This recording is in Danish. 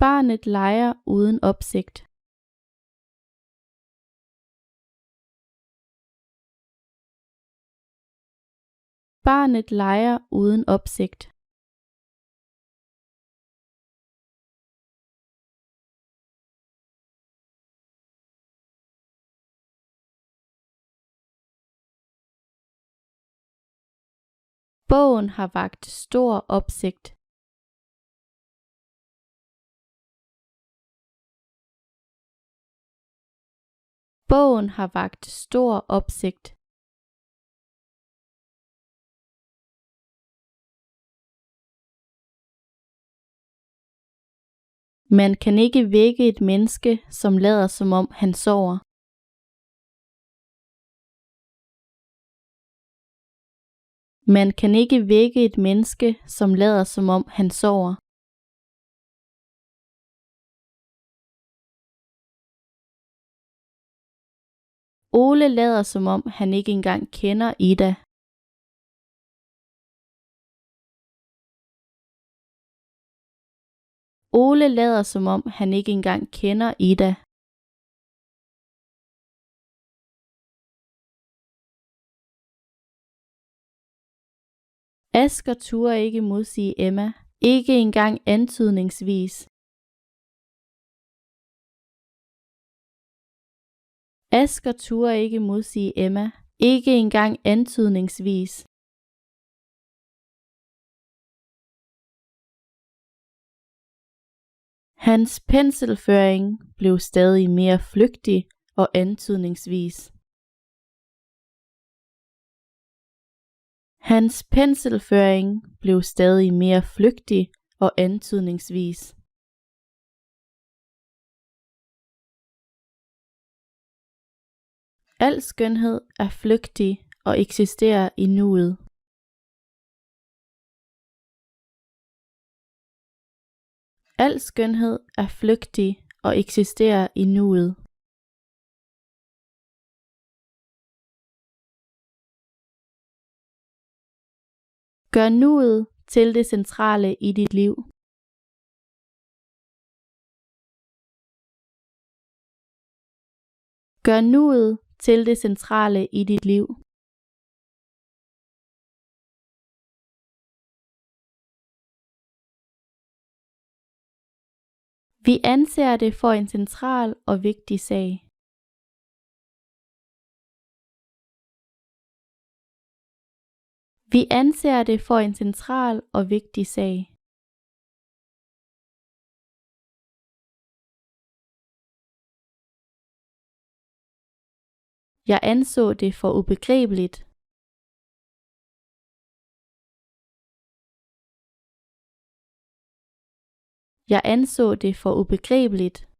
Barnet leger uden opsigt. Barnet leger uden opsigt. Bogen har vakt stor opsigt. Bogen har vakt stor opsigt. Man kan ikke vække et menneske, som lader som om han sover. Man kan ikke vække et menneske, som lader som om han sover. Ole lader som om han ikke engang kender Ida. Ole lader som om han ikke engang kender Ida. Asger turde ikke modsige Emma, ikke engang antydningsvis. Asger turde ikke modsige Emma, ikke engang antydningsvis. Hans penselføring blev stadig mere flygtig og antydningsvis. Hans penselføring blev stadig mere flygtig og antydningsvis. Al skønhed er flygtig og eksisterer i nuet. Al skønhed er flygtig og eksisterer i nuet. Gør nuet til det centrale i dit liv. Gør nuet til det centrale i dit liv. Vi anser det for en central og vigtig sag. Vi anser det for en central og vigtig sag. Jeg anså det for ubegribeligt. Jeg anså det for ubegribeligt.